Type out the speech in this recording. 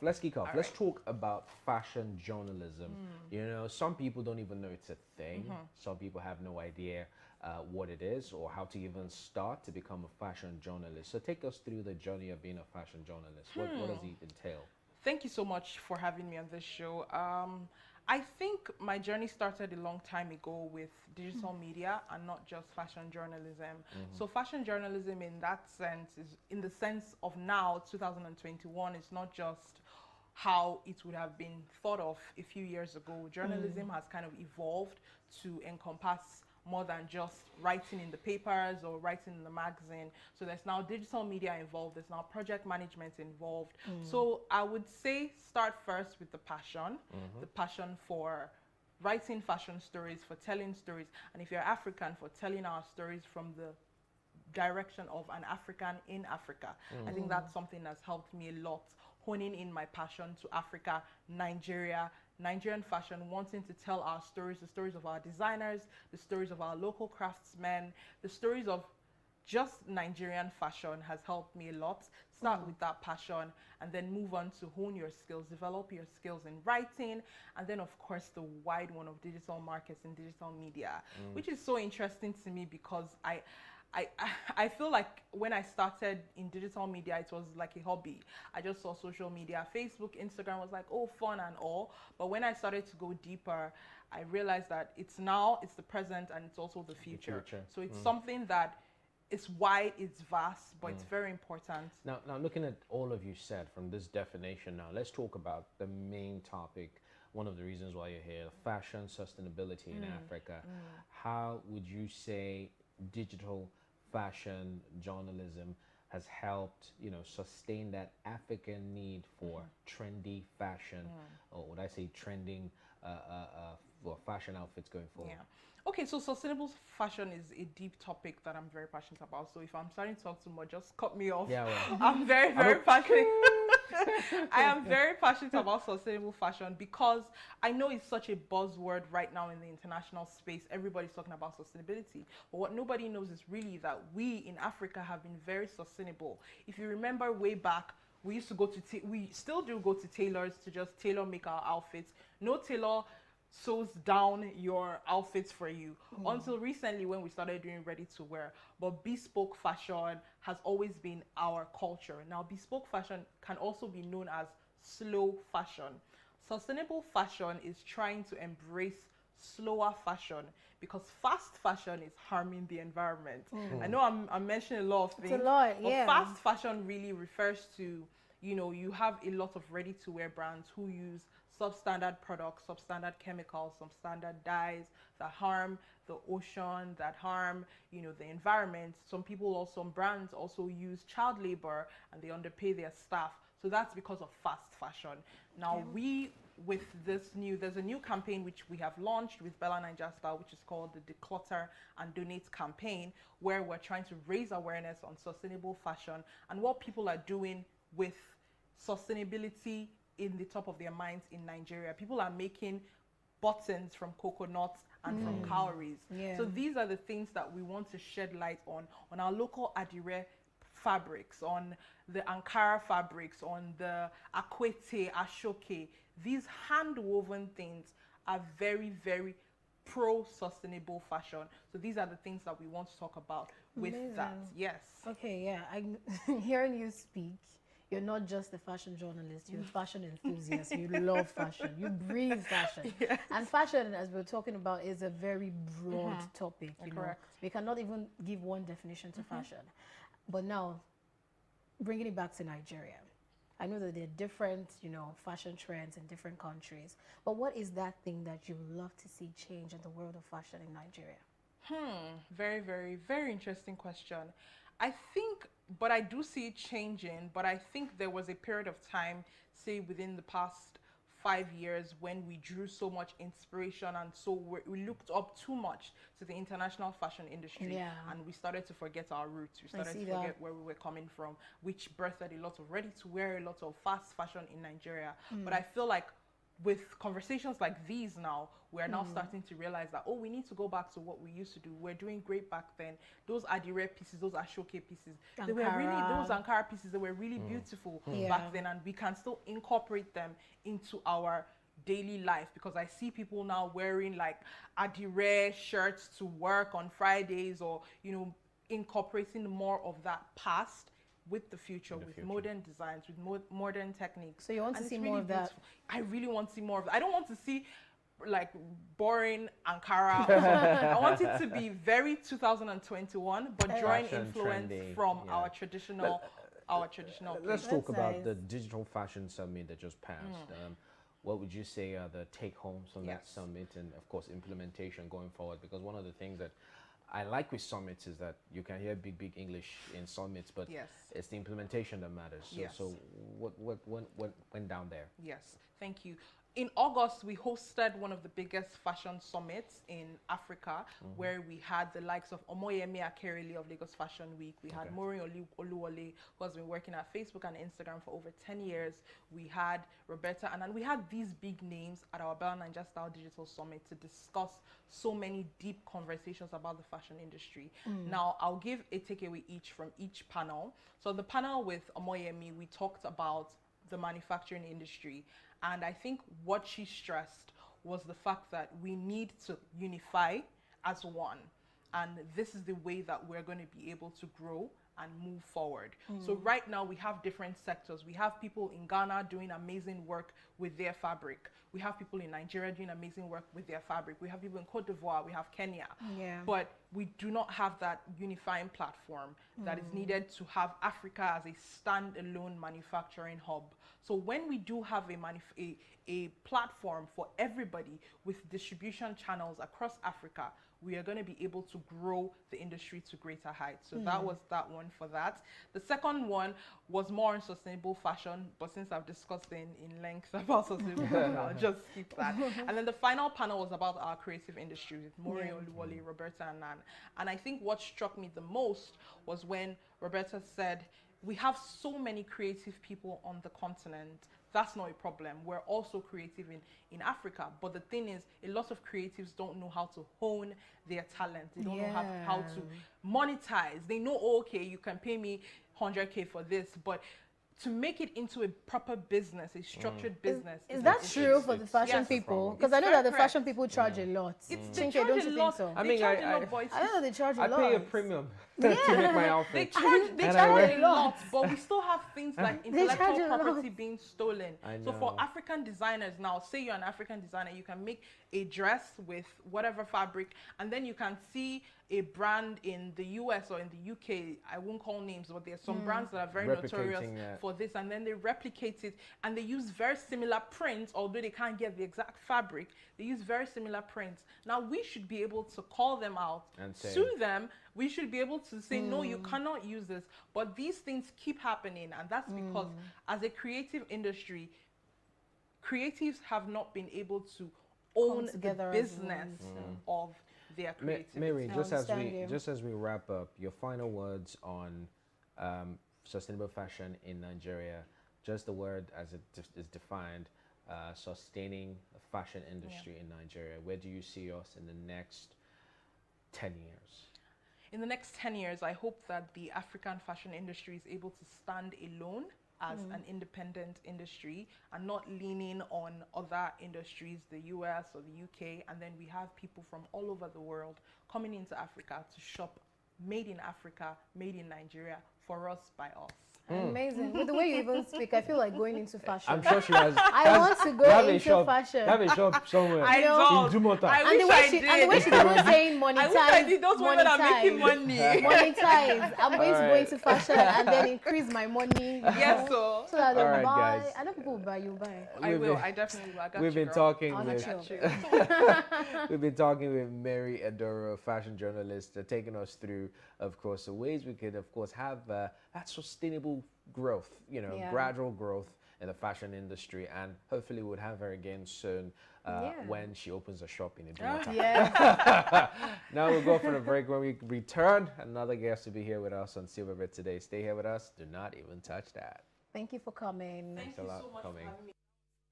Let's kick off. All Let's right. talk about fashion journalism. You know, some people don't even know it's a thing. Some people have no idea what it is or how to even start to become a fashion journalist. So take us through the journey of being a fashion journalist. What does it entail? Thank you so much for having me on this show. I think my journey started a long time ago with digital media and not just fashion journalism. So fashion journalism in that sense is in the sense of now 2021 is not just how it would have been thought of a few years ago. Journalism has kind of evolved to encompass more than just writing in the papers or writing in the magazine. So there's now digital media involved, there's now project management involved. So I would say start first with the passion for writing fashion stories, for telling stories, and if you're African, for telling our stories from the direction of an African in Africa. I think that's something that's helped me a lot, honing in my passion to Africa, Nigeria, Nigerian fashion, wanting to tell our stories, the stories of our designers, the stories of our local craftsmen, the stories of just Nigerian fashion has helped me a lot. Start with that passion and then move on to hone your skills, develop your skills in writing, and then of course the wide one of digital markets and digital media, which is so interesting to me because I, I feel like when I started in digital media, it was like a hobby. I just saw social media, Facebook, Instagram was like, oh, fun and all. But when I started to go deeper, I realized that it's now, it's the present, and it's also the future. So it's something that it's wide, it's vast, but it's very important. Now, looking at all of you said from this definition, now let's talk about the main topic. One of the reasons why you're here, fashion sustainability in Africa. How would you say digital fashion journalism has helped, you know, sustain that African need for trendy fashion, or would I say trending for fashion outfits going forward? Yeah. Okay, so sustainable fashion is a deep topic that I'm very passionate about. So if I'm starting to talk too much, just cut me off. Yeah, well, I'm very, very passionate. I am very passionate about sustainable fashion because I know it's such a buzzword right now in the international space. Everybody's talking about sustainability. But what nobody knows is really that we in Africa have been very sustainable. If you remember way back, we used to go to, we still do go to tailors to just tailor make our outfits. No tailor sews down your outfits for you until recently when we started doing ready to wear. But bespoke fashion has always been our culture. Now bespoke fashion can also be known as slow fashion. Sustainable fashion is trying to embrace slower fashion because fast fashion is harming the environment. I know I'm mentioning a lot of things, It's a lot, but yeah. fast fashion really refers to, you know, you have a lot of ready-to-wear brands who use substandard products, substandard chemicals, substandard dyes that harm the ocean, that harm, you know, the environment. Some people also, some brands also use child labor and they underpay their staff. So that's because of fast fashion. Now we, with this new, there's a new campaign which we have launched with Bella Ninja Style, which is called the Declutter and Donate campaign, where we're trying to raise awareness on sustainable fashion and what people are doing with sustainability in the top of their minds in Nigeria. People are making buttons from coconuts and from cowries. Yeah. So these are the things that we want to shed light on our local Adire fabrics, on the Ankara fabrics, on the Akwete, Ashoke. These hand-woven things are very, very pro-sustainable fashion. So these are the things that we want to talk about with that. Amazing. Yes. Okay, yeah. Hearing you speak, you're not just a fashion journalist, you're a fashion enthusiast. You love fashion. You breathe fashion. Yes. And fashion, as we're talking about, is a very broad topic. You know, Correct. we cannot even give one definition to fashion. But now, bringing it back to Nigeria, I know that there are different, you know, fashion trends in different countries. But what is that thing that you would love to see change in the world of fashion in Nigeria? Very, very, very interesting question. I think, but I do see it changing, but I think there was a period of time, say within the past 5 years, when we drew so much inspiration and so we looked up too much to the international fashion industry, Yeah. and we started to forget our roots. We started see to forget that. where we were coming from, which birthed a lot of ready to wear, a lot of fast fashion in Nigeria. But I feel like with conversations like these now, we're now starting to realize that, oh, we need to go back to what we used to do. We're doing great back then. Those Adire pieces, those Ashoke pieces, they were really, those Ankara pieces, they were really beautiful back then, and we can still incorporate them into our daily life, because I see people now wearing like Adire shirts to work on Fridays, or, you know, incorporating more of that past with the future, with modern designs, with modern techniques. So you want to see really more of that? I really want to see more of that. I don't want to see like boring Ankara. I want it to be very 2021, but drawing influence from our traditional Let's places. talk about the digital fashion summit that just passed. What would you say are the take-homes from that summit, and of course implementation going forward? Because one of the things that I like with summits is that you can hear big English in summits, but it's the implementation that matters. So what went down there? Yes, thank you. In August, we hosted one of the biggest fashion summits in Africa, where we had the likes of Omoyemi Akerele of Lagos Fashion Week. We had Maureen Oluwole, who has been working at Facebook and Instagram for over 10 years. We had Roberta, and we had these big names at our Bella Ninja Style Digital Summit to discuss so many deep conversations about the fashion industry. Now, I'll give a takeaway each from each panel. So the panel with Omoyemi, we talked about the manufacturing industry. And I think what she stressed was the fact that we need to unify as one. And this is the way that we're going to be able to grow and move forward. So right now we have different sectors. We have people in Ghana doing amazing work with their fabric. We have people in Nigeria doing amazing work with their fabric. We have people in Cote d'Ivoire. We have Kenya. But we do not have that unifying platform that is needed to have Africa as a standalone manufacturing hub. So when we do have a platform for everybody with distribution channels across Africa, we are going to be able to grow the industry to greater heights. So that was that one for that. The second one was more on sustainable fashion, but since I've discussed in length about sustainable fashion, I'll just skip that. And then the final panel was about our creative industry with Maureen Oluwole, Roberta, and Nan. And I think what struck me the most was when Roberta said, we have so many creative people on the continent. That's not a problem. We're also creative in Africa. But the thing is, a lot of creatives don't know how to hone their talent. They don't know how to monetize. They know, oh, okay, you can pay me 100K for this, but to make it into a proper business, a structured business. Is that true for the fashion people? Because I know that the fashion people charge a lot. They charge a lot. I mean, I know they charge a lot. I pay a premium to make my outfit. They charge a lot, but we still have things like intellectual property being stolen. So for African designers now, say you're an African designer, you can make a dress with whatever fabric, and then you can see a brand in the US or in the UK, I won't call names, but there's some brands that are very notorious for this, and then they replicate it, and they use very similar prints, although they can't get the exact fabric. They use very similar prints. Now we should be able to call them out and sue them. We should be able to say, no, you cannot use this. But these things keep happening, and that's because as a creative industry, creatives have not been able to own the business of their creativity. Mary, just as we wrap up, your final words on sustainable fashion in Nigeria, just the word as it is defined, sustaining the fashion industry in Nigeria. Where do you see us in the next 10 years? In the next 10 years, I hope that the African fashion industry is able to stand alone as an independent industry and not leaning on other industries, the US or the UK, and then we have people from all over the world coming into Africa to shop made in Africa, made in Nigeria, for us, by us. Amazing. With the way you even speak, I feel like going into fashion. I'm sure she has. I want to go into fashion. Have a shop somewhere. I know. In Jumota. I wish I did. And the way she's even saying monetize. I wish I did. Those women are making money. Monetize. I'm going to go into fashion and then increase my money. Yes, so that they'll buy. Guys. I know people will buy. You buy. I will. I definitely will. I got We've been talking We've been talking with Mary Edoro, a fashion journalist, taking us through, of course, the ways we could, of course, have that sustainable growth, gradual growth in the fashion industry, and hopefully we'll have her again soon when she opens a shop in Edoro. Now we'll go for the break. When we return, another guest will be here with us on SilverBird today. Stay here with us. Do not even touch that. Thank you for coming. Thank you so much for having me.